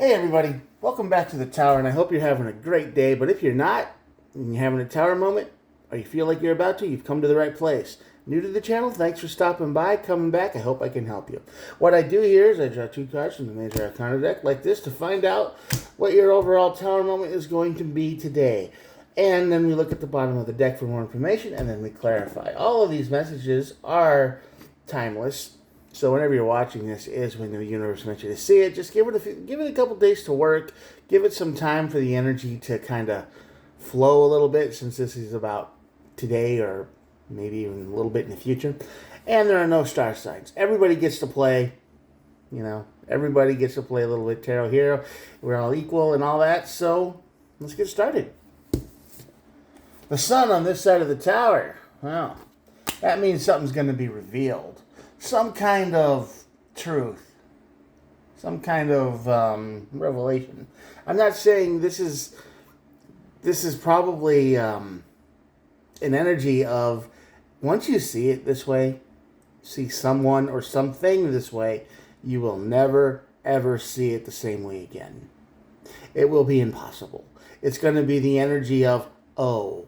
Hey everybody, welcome back to the tower, and I hope you're having a great day. But if you're not, and you're having a tower moment, or you feel like you're about to, you've come to the right place. New to the channel, thanks for stopping by, coming back. I hope I can help you. What I do here is I draw two cards from the Major Arcana deck like this to find out what your overall tower moment is going to be today. And then we look at the bottom of the deck for more information, and then we clarify. All of these messages are timeless. So whenever you're watching this is when the universe wants you to see it. Just give it a couple days to work. Give it some time for the energy to kind of flow a little bit, since this is about today or maybe even a little bit in the future. And there are no star signs. Everybody gets to play. Everybody gets to play a little bit tarot here. We're all equal and all that. So let's get started. The sun on this side of the tower. Wow, that means something's going to be revealed. Some kind of truth, some kind of revelation. I'm not saying this is probably an energy of, once you see it this way, see someone or something this way, you will never ever see it the same way again. It will be impossible. It's going to be the energy of, oh,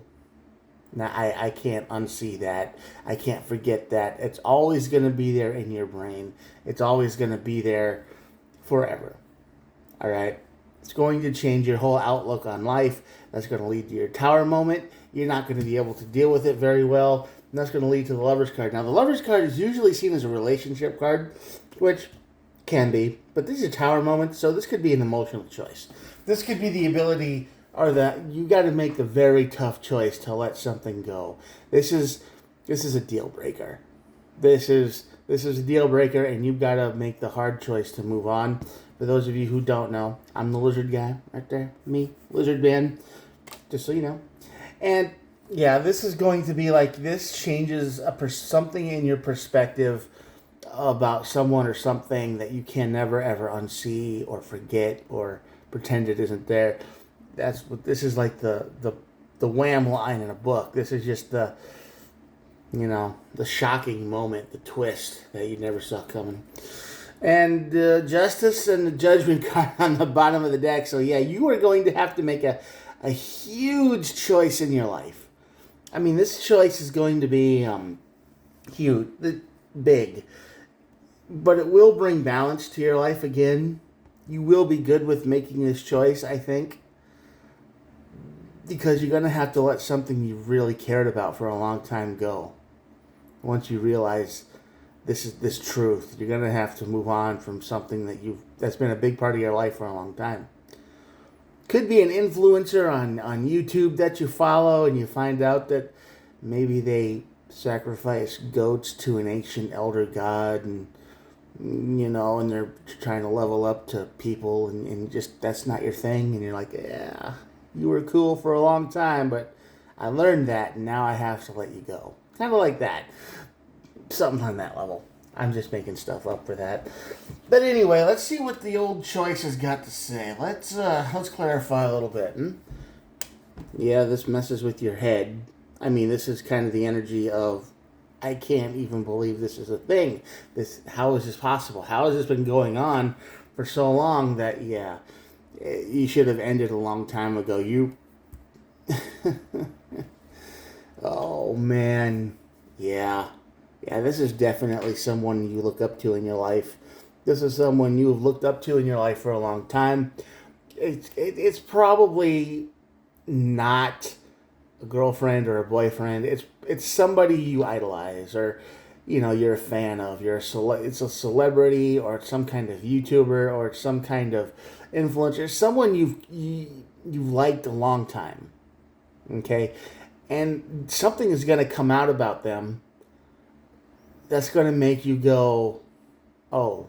now, I can't unsee that. I can't forget that. It's always going to be there in your brain. It's always going to be there forever. All right? It's going to change your whole outlook on life. That's going to lead to your tower moment. You're not going to be able to deal with it very well. And that's going to lead to the Lover's card. Now, the Lover's card is usually seen as a relationship card, which can be. But this is a tower moment, so this could be an emotional choice. This could be the ability, or that you got to make the very tough choice to let something go. This is a deal breaker. This is a deal breaker, and you've got to make the hard choice to move on. For those of you who don't know, I'm the lizard guy right there. Me, Lizard Man, just so you know. And yeah, this is going to be like, this changes something in your perspective about someone or something that you can never ever unsee or forget or pretend it isn't there. That's what this is, like the wham line in a book. This is just the shocking moment, the twist that you never saw coming. And Justice and the Judgment card on the bottom of the deck. So yeah, you are going to have to make a huge choice in your life. I mean, this choice is going to be huge, big, but it will bring balance to your life again. You will be good with making this choice, I think, because you're going to have to let something you really cared about for a long time go. Once you realize this truth, you're going to have to move on from something that's been a big part of your life for a long time. Could be an influencer on YouTube that you follow, and you find out that maybe they sacrifice goats to an ancient elder god, and and they're trying to level up to people, and just, that's not your thing, and you're like, yeah, you were cool for a long time, but I learned that, and now I have to let you go. Kind of like that. Something on that level. I'm just making stuff up for that. But anyway, let's see what the old choice has got to say. Let's clarify a little bit. Yeah, this messes with your head. I mean, this is kind of the energy of, I can't even believe this is a thing. How is this possible? How has this been going on for so long that, yeah, you should have ended a long time ago. Oh, man. Yeah, this is definitely someone you look up to in your life. This is someone you have looked up to in your life for a long time. It's probably not a girlfriend or a boyfriend. It's somebody you idolize, or you're a fan of. It's a celebrity, or some kind of YouTuber, or some kind of influencer. Someone you've liked a long time. Okay, and something is going to come out about them that's going to make you go, oh,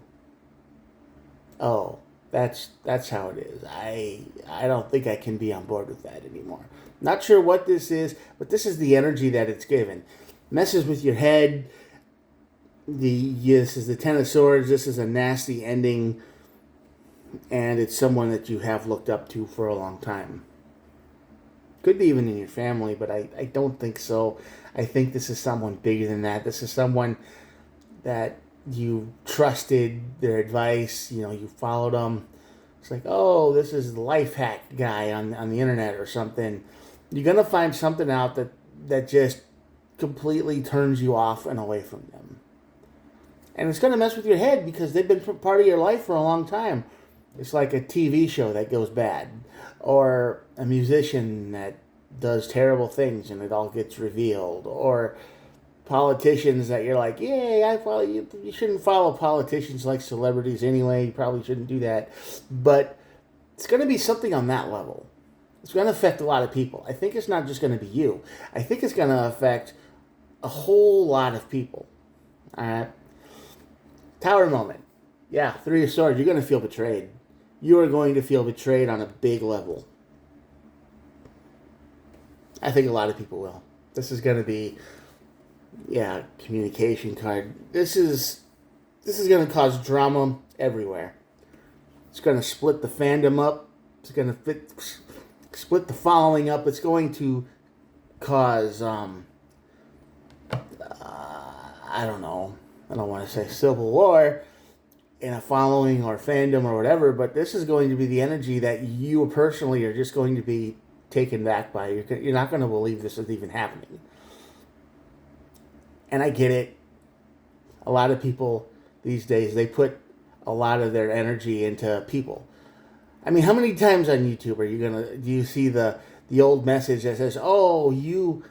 that's how it is. I don't think I can be on board with that anymore. Not sure what this is, but this is the energy that it's given. Messes with your head. This is the Ten of Swords. This is a nasty ending, and it's someone that you have looked up to for a long time. Could be even in your family, but I don't think so. I think this is someone bigger than that. This is someone that you trusted their advice. You followed them. It's like, oh, this is the life hack guy on the internet or something. You're gonna find something out that just completely turns you off and away from them. And it's gonna mess with your head because they've been part of your life for a long time. It's like a TV show that goes bad, or a musician that does terrible things and it all gets revealed, or politicians that you're like, yay, I follow you. You shouldn't follow politicians like celebrities anyway. You probably shouldn't do that. But it's going to be something on that level. It's going to affect a lot of people. I think it's not just going to be you. I think it's going to affect a whole lot of people. All right. Tower moment. Yeah, Three of Swords. You're going to feel betrayed. You are going to feel betrayed on a big level. I think a lot of people will. This is going to be, yeah, communication card. This is going to cause drama everywhere. It's going to split the fandom up. It's going to split the following up. It's going to cause, I don't know. I don't want to say civil war in a following or fandom or whatever, but this is going to be the energy that you personally are just going to be taken back by. You're not going to believe this is even happening. And I get it. A lot of people these days, they put a lot of their energy into people. I mean, how many times on YouTube do you see the old message that says, "Oh, you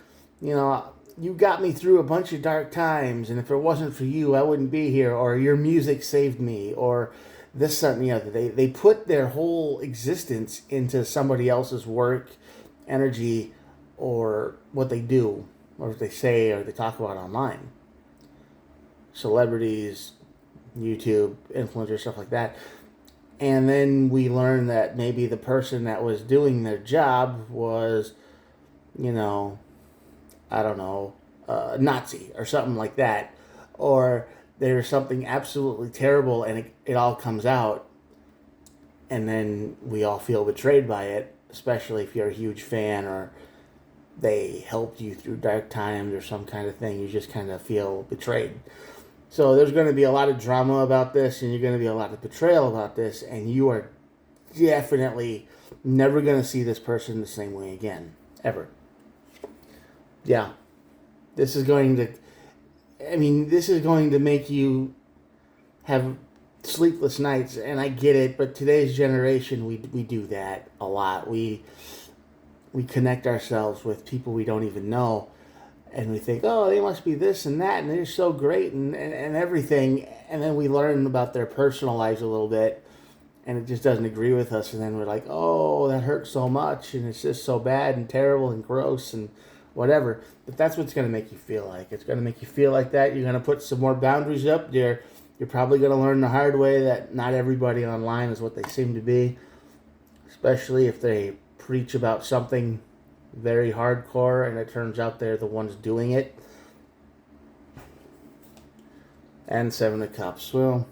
got me through a bunch of dark times, and if it wasn't for you, I wouldn't be here," or "Your music saved me," or this, something, the other. They put their whole existence into somebody else's work, energy, or what they do, or what they say, or they talk about online. Celebrities, YouTube, influencers, stuff like that. And then we learn that maybe the person that was doing their job was, I don't know, Nazi or something like that. Or there's something absolutely terrible and it all comes out. And then we all feel betrayed by it, especially if you're a huge fan or they helped you through dark times or some kind of thing. You just kind of feel betrayed. So there's going to be a lot of drama about this, and you're going to be a lot of betrayal about this, and you are definitely never going to see this person the same way again, ever. Yeah. This is going to make you have sleepless nights, and I get it, but today's generation, we do that a lot. We connect ourselves with people we don't even know, and we think, oh, they must be this and that, and they're so great and everything. And then we learn about their personal lives a little bit, and it just doesn't agree with us. And then we're like, oh, that hurts so much, and it's just so bad and terrible and gross and whatever. But that's what's going to make you feel like. It's going to make you feel like that. You're going to put some more boundaries up. You're probably going to learn the hard way that not everybody online is what they seem to be, especially if they preach about something very hardcore, and it turns out they're the ones doing it. And Seven of Cups. Well,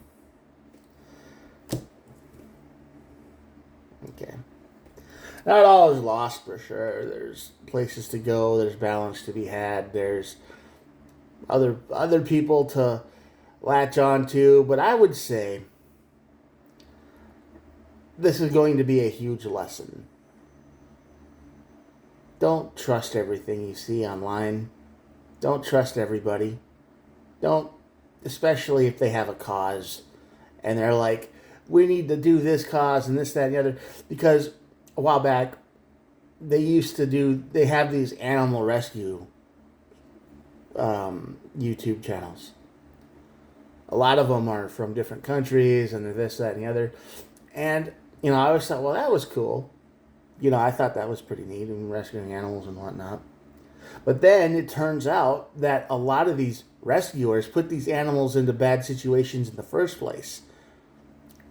okay. Not all is lost for sure. There's places to go. There's balance to be had. There's other people to latch on to. But I would say this is going to be a huge lesson. Don't trust everything you see online. Don't trust everybody. Don't, especially if they have a cause and they're like, we need to do this cause and this, that, and the other. Because a while back, they have these animal rescue YouTube channels. A lot of them are from different countries and they're this, that, and the other. And, I always thought, well, that was cool. I thought that was pretty neat, and rescuing animals and whatnot. But then it turns out that a lot of these rescuers put these animals into bad situations in the first place.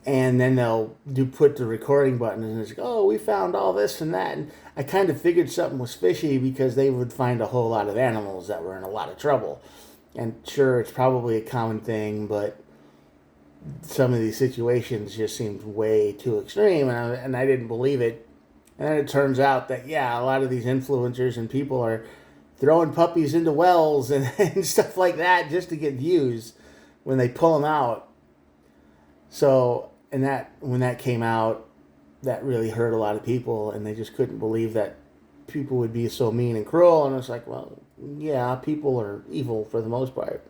And then they'll put the recording button, and it's like, oh, we found all this and that. And I kind of figured something was fishy because they would find a whole lot of animals that were in a lot of trouble. And sure, it's probably a common thing, but some of these situations just seemed way too extreme, and I didn't believe it. And then it turns out that, yeah, a lot of these influencers and people are throwing puppies into wells and stuff like that just to get views when they pull them out. So, when that came out, that really hurt a lot of people, and they just couldn't believe that people would be so mean and cruel. And it's like, well, yeah, people are evil for the most part.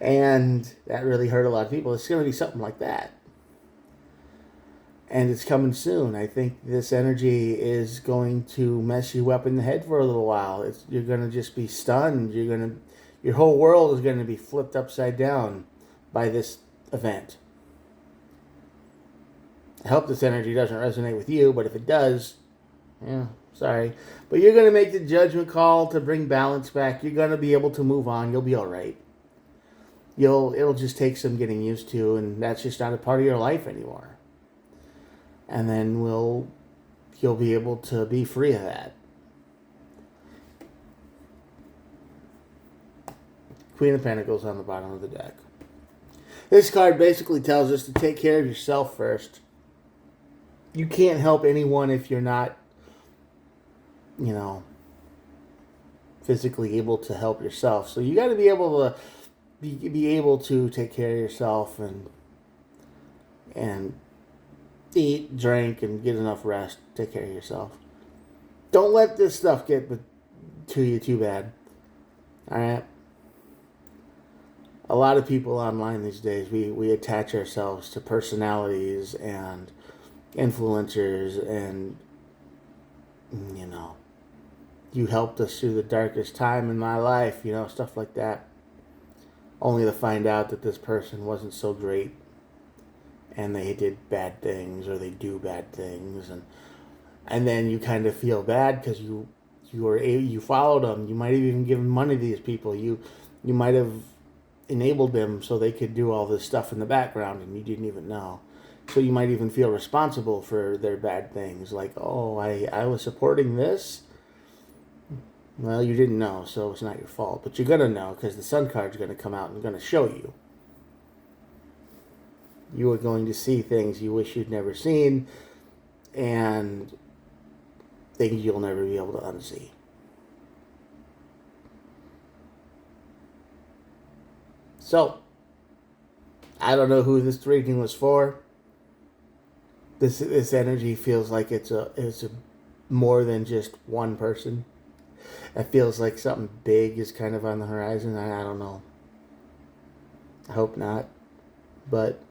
And that really hurt a lot of people. It's going to be something like that. And it's coming soon. I think this energy is going to mess you up in the head for a little while. You're going to just be stunned. Your whole world is going to be flipped upside down by this event. I hope this energy doesn't resonate with you, but if it does, yeah, sorry. But you're going to make the judgment call to bring balance back. You're going to be able to move on. You'll be all right. It'll just take some getting used to, and that's just not a part of your life anymore. And then you'll be able to be free of that. Queen of Pentacles on the bottom of the deck. This card basically tells us to take care of yourself first. You can't help anyone if you're not, physically able to help yourself. So you got to be able to be able to take care of yourself and eat, drink, and get enough rest. Take care of yourself. Don't let this stuff get to you too bad. All right. A lot of people online these days, we attach ourselves to personalities and influencers, and you helped us through the darkest time in my life, stuff like that, only to find out that this person wasn't so great and they did bad things, or they do bad things, and then you kind of feel bad because you followed them. You might have even given money to these people. You might have enabled them so they could do all this stuff in the background, and you didn't even know. So you might even feel responsible for their bad things, like, oh, I was supporting this. Well, you didn't know, so it's not your fault. But you're going to know, because the Sun card's going to come out and going to show you. You are going to see things you wish you'd never seen, and things you'll never be able to unsee. So, I don't know who this reading was for. This energy feels like it's a more than just one person. It feels like something big is kind of on the horizon. I don't know. I hope not. But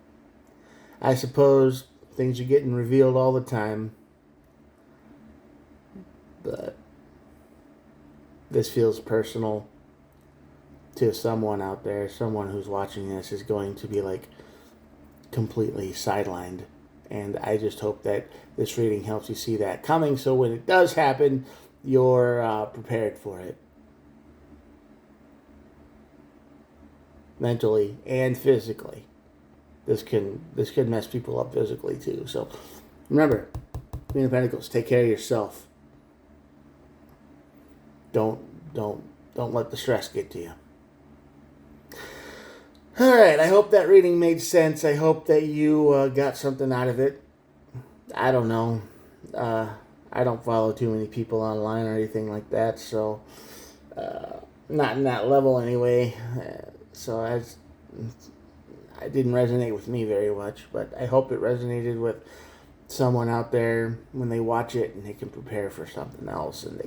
I suppose things are getting revealed all the time. But this feels personal to someone out there. Someone who's watching this is going to be like completely sidelined. And I just hope that this reading helps you see that coming, so when it does happen, you're prepared for it. Mentally and physically. This can mess people up physically too. So remember, Queen of Pentacles, take care of yourself. Don't let the stress get to you. All right, I hope that reading made sense. I hope that you got something out of it. I don't know. I don't follow too many people online or anything like that, so not in that level anyway. So it didn't resonate with me very much, but I hope it resonated with someone out there when they watch it, and they can prepare for something else, and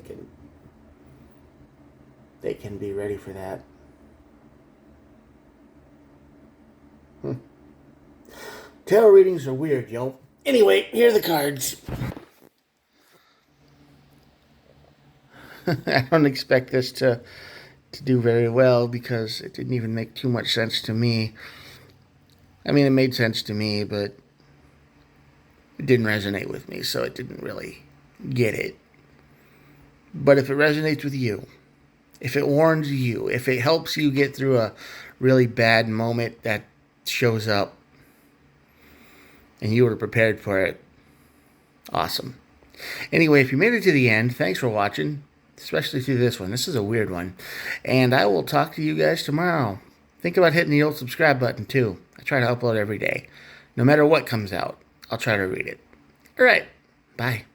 they can be ready for that. Tarot readings are weird, yo. Anyway, here are the cards. I don't expect this to do very well, because it didn't even make too much sense to me. I mean, it made sense to me, but it didn't resonate with me, so it didn't really get it. But if it resonates with you, if it warns you, if it helps you get through a really bad moment that shows up, and you were prepared for it, awesome. Anyway, if you made it to the end, thanks for watching, especially through this one. This is a weird one. And I will talk to you guys tomorrow. Think about hitting the old subscribe button, too. I try to upload every day. No matter what comes out, I'll try to read it. All right. Bye.